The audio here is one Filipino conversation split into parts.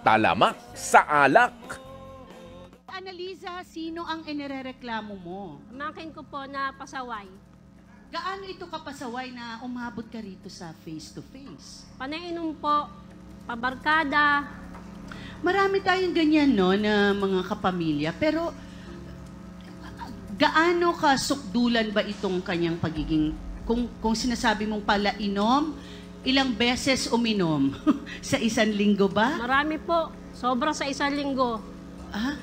talamak sa alak. Annalisa, sino ang inirereklamo mo? Pamangkin ko po na pasaway. Gaano ito kapasaway na umabot ka rito sa face-to-face? Panainom po, pabarkada. Marami tayong ganyan, no, na mga kapamilya. Pero, gaano ka sukdulan ba itong kanyang pagiging, kung sinasabi mong pala inom, ilang beses uminom? Sa isang linggo ba? Marami po, sobra sa isang linggo. Ah,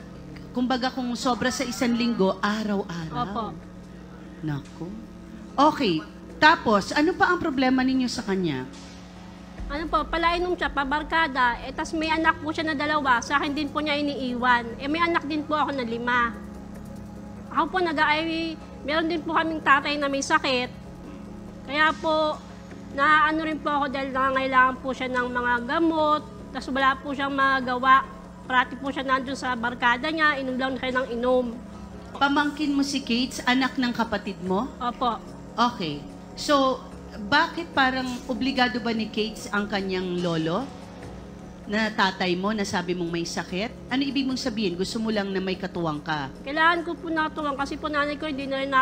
kumbaga kung sobra sa isang linggo, araw-araw. Opo. Naku. Okay. Tapos, ano pa ang problema ninyo sa kanya? Ano po, palainom siya, pabarkada. Tas may anak po siya na 2, sa akin din po niya iniiwan. May anak din po ako na 5. Ako po meron din po kaming tatay na may sakit. Kaya po, naano rin po ako dahil nangangailangan po siya ng mga gamot. Tas wala po siyang magawa. Parati po siya nandun sa barkada niya, inom lang siya ng inom. Pamangkin mo si Kate, anak ng kapatid mo? Opo. Okay. So, bakit parang obligado ba ni Kate ang kanyang lolo? Na tatay mo, na sabi mong may sakit? Ano ibig mong sabihin? Gusto mo lang na may katuwang ka? Kailangan ko po natuwang kasi po nanay ko hindi na rin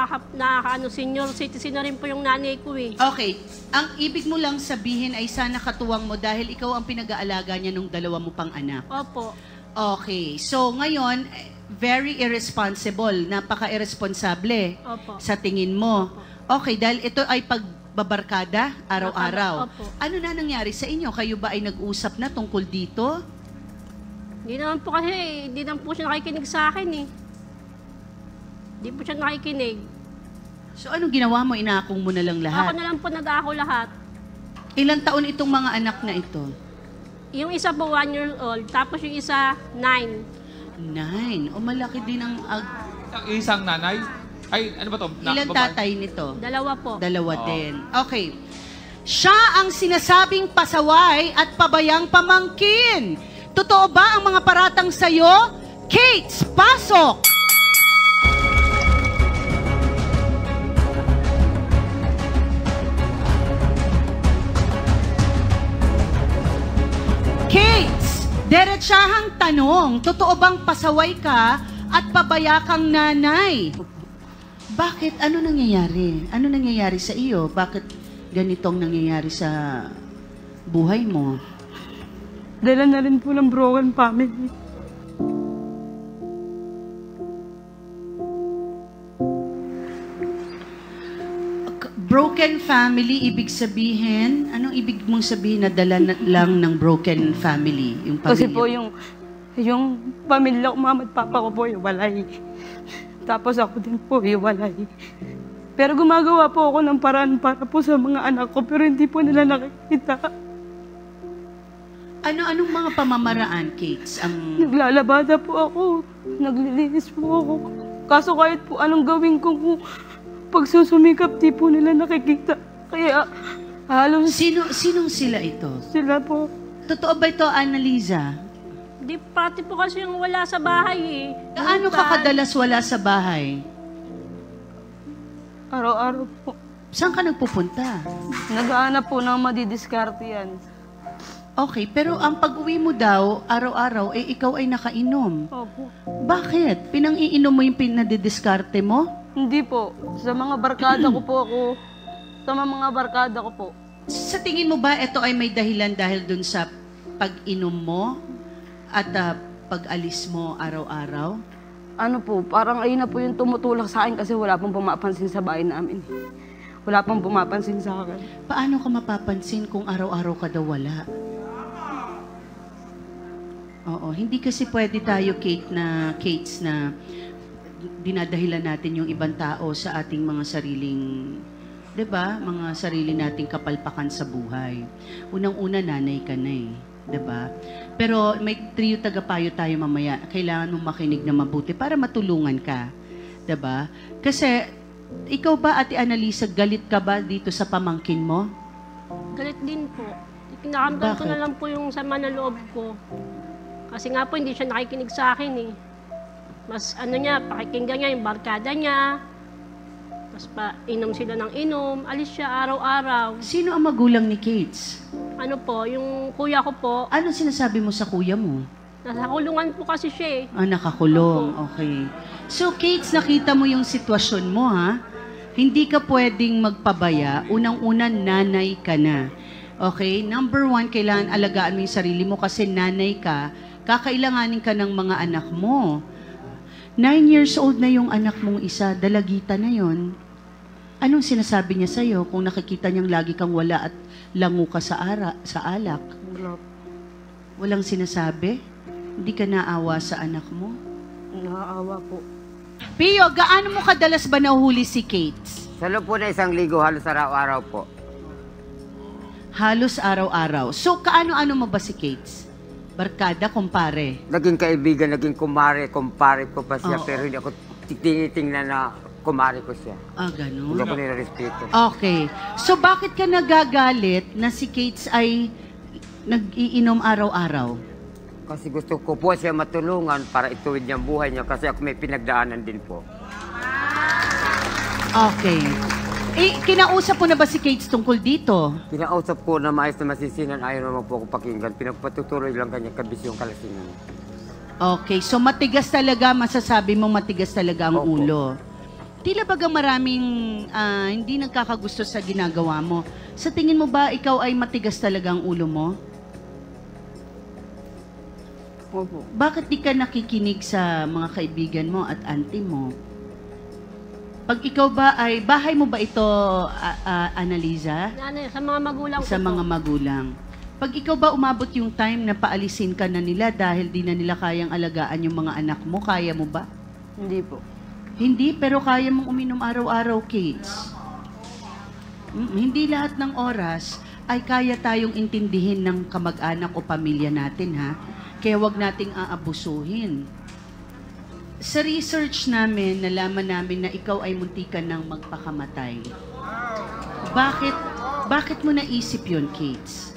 senior citizen na rin po yung nanay ko eh. Okay. Ang ibig mo lang sabihin ay sana katuwang mo dahil ikaw ang pinag-aalaga niya nung 2 mo pang anak. Opo. Okay. So, ngayon, very irresponsible. Napaka-irresponsable Opo. sa tingin mo. Okay, dahil ito ay pagbabarkada araw-araw. Opo. Ano na nangyari sa inyo? Kayo ba ay nag-usap na tungkol dito? Hindi naman po kasi, hindi naman po siya nakikinig sa akin eh. Hindi po siya nakikinig. So, anong ginawa mo? Inaakong mo na lang Ako lahat? na lang po nag-ako lahat. Ilang taon itong mga anak na ito? Yung isa po 1 year old, tapos yung isa 9. 9. O, malaki din ang... Ang isang nanay? Ay, ano ba to? Ilang Babae? tatay nito? 2 po. 2 din. Okay. Siya ang sinasabing pasaway at pabayang pamangkin. Totoo ba ang mga paratang sa'yo? Kate, pasok! Kate, diretsahang tanong, totoo bang pasaway ka at pabaya kang nanay? Bakit? Ano nangyayari? Ano nangyayari sa iyo? Bakit ganitong nangyayari sa buhay mo? Dala na rin po ng broken family. Broken family, ibig sabihin, anong ibig mong sabihin na dala lang ng broken family? Yung pamilya? Kasi po yung pamilya ko, mama at papa ko po, hiwalay. Tapos ako din po, hiwalay. Pero gumagawa po ako ng paraan para po sa mga anak ko, pero hindi po nila nakikita. Anong mga pamamaraan, Kate? Naglalabada po ako, naglilinis po ako. Kaso kahit po anong gawin ko po, pagsusumikap, di po nila nakikita. Kaya halos Sinong sila ito? sila po. Totoo ba ito, Annalisa? Di pati po kasi yung wala sa bahay eh. Gaano ka kadalas wala sa bahay? Araw-araw po. Saan ka nagpupunta? Nag-aanap po ng madidiskarte yan. Okay, pero ang pag-uwi mo daw, araw-araw, ikaw ay nakainom. Opo. Bakit? Pinang-iinom mo yung pinadidiskarte mo? Hindi po. Sa mga barkada ko po ako. Sa mga barkada ko po. Sa tingin mo ba ito ay may dahilan dahil dun sa pag-inom mo at pag-alis mo araw-araw? Ano po, parang ayun na po yung tumutulak sa akin kasi wala pong pumapansin sa bahay namin. Wala pong pumapansin sa akin. Paano ka mapapansin kung araw-araw ka daw wala? Oo, hindi kasi pwede tayo, Kates, na dinadahilan natin yung ibang tao sa ating mga sariling, 'di ba? Mga sarili nating kapalpakan sa buhay. Unang-una, nanay ka na eh, 'di ba? Pero may trio tagapayo tayo mamaya. Kailangan mong makinig na mabuti para matulungan ka, 'di ba? Kasi ikaw ba, Ate Annalisa, galit ka ba dito sa pamangkin mo? Galit din po. Kinakamtan ko na lang po yung sama na loob ko. Kasi nga po, hindi siya nakikinig sa akin eh. Mas pakikinggan niya yung barkada niya. Tapos inom sila ng inom. Alis siya araw-araw. Sino ang magulang ni Kates? ano po, yung kuya ko po, Anong sinasabi mo sa kuya mo? nasa kulungan po kasi siya eh. Ah, nakakulong. Okay. So, Kate, nakita mo yung sitwasyon mo, ha? Hindi ka pwedeng magpabaya. Unang-una, nanay ka na. Okay? Number 1, kailangan alagaan mo yung sarili mo kasi nanay ka, kakailanganin ka ng mga anak mo. 9 years old na yung anak mong isa, dalagita na yon. Anong sinasabi niya sa'yo kung nakikita niyang lagi kang wala at lango ka sa alak? Wala. Walang sinasabi? Hindi ka naawa sa anak mo? Naaawa po. Pio, gaano mo kadalas ba nahuhuli si Kate? Sa loob po na 1 linggo, halos araw-araw po. Halos araw-araw. So, kaano-ano mo ba si Kate? Barkada, kumpare? Naging kaibigan, naging kumpare ko pa siya, Oo. pero hindi ako tinitingnan na kumpare ko siya. Ah, Hindi ganun. ako nilarespeto. Okay. So, bakit ka nagagalit na si Kate ay nag-iinom araw-araw? Kasi gusto ko po siya matulungan para ituwid niya ang buhay niya kasi ako may pinagdaanan din po. Okay. Eh, kinausap mo na ba si Kate tungkol dito? Pinausap ko na maayos na masisinan, ayaw naman po ako pakinggan. Pinagpatutuloy lang kanya kabisyong kalasingan. Okay. So, matigas talaga, masasabi mo matigas talaga ang Opo. ulo. Tila baga maraming hindi nagkakagusto sa ginagawa mo. Sa tingin mo ba, ikaw ay matigas talaga ang ulo mo? Opo. Bakit di ka nakikinig sa mga kaibigan mo at auntie mo? Pag ikaw ba ay, bahay mo ba ito, Annalisa? Sa mga magulang Sa ko mga po. magulang. Pag ikaw ba umabot yung time na paalisin ka na nila dahil di na nila kayang alagaan yung mga anak mo, kaya mo ba? Hindi po. Hindi, pero kaya mong uminom araw-araw, Kate. Hindi lahat ng oras ay kaya tayong intindihin ng kamag-anak o pamilya natin, ha? Kaya wag nating aabusuhin. Sa research namin, nalaman namin na ikaw ay muntikan ng magpakamatay. Bakit mo naisip yun, Kate?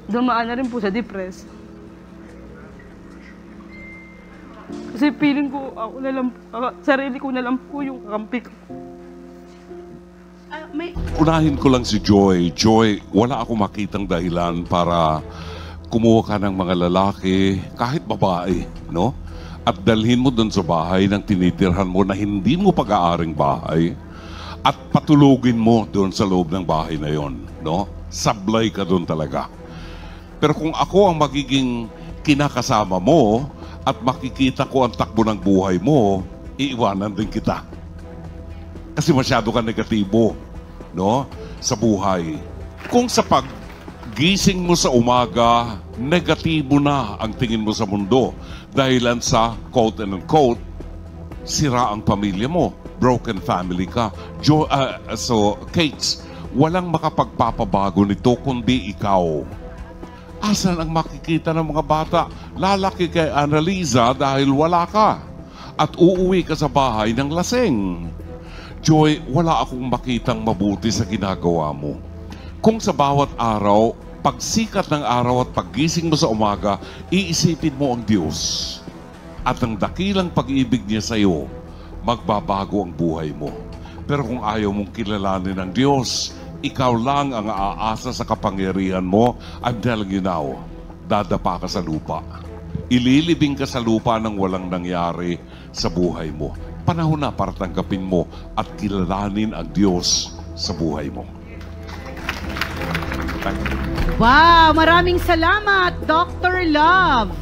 Dumaan na rin po sa depress. Kasi feeling ko, ako na lang, sarili ko na lang po yung kakampi ko. Unahin ko lang si Joy. Joy, wala akong makitang dahilan para kumuha ka ng mga lalaki, kahit babae, no? At dalhin mo doon sa bahay ng tinitirhan mo na hindi mo pag-aaring bahay at patulugin mo doon sa loob ng bahay na yon, no? Sablay ka doon talaga. Pero kung ako ang magiging kinakasama mo at makikita ko ang takbo ng buhay mo, iiwanan din kita. Kasi masyado ka negatibo, no? Sa buhay. Kung sa paggising mo sa umaga, negatibo na ang tingin mo sa mundo dahilan sa quote and unquote, sira ang pamilya mo, broken family ka. So, Kate, walang makapagpapabago nito kundi ikaw. Asan ang makikita ng mga bata? Lalaki kay Annalisa dahil wala ka at uuwi ka sa bahay ng lasing. Joy, wala akong makitang mabuti sa ginagawa mo. Kung sa bawat araw, pagsikat ng araw at paggising mo sa umaga, iisipin mo ang Diyos. At ang dakilang pag-ibig niya sa iyo, magbabago ang buhay mo. Pero kung ayaw mong kilalanin ang Diyos, ikaw lang ang aasa sa kapangyarihan mo, I'm telling you now, dadapa ka sa lupa. Ililibing ka sa lupa nang walang nangyari sa buhay mo. Panahon na para tanggapin mo at kilalanin ang Diyos sa buhay mo. Thank you. Wow, maraming salamat, Dr. Love.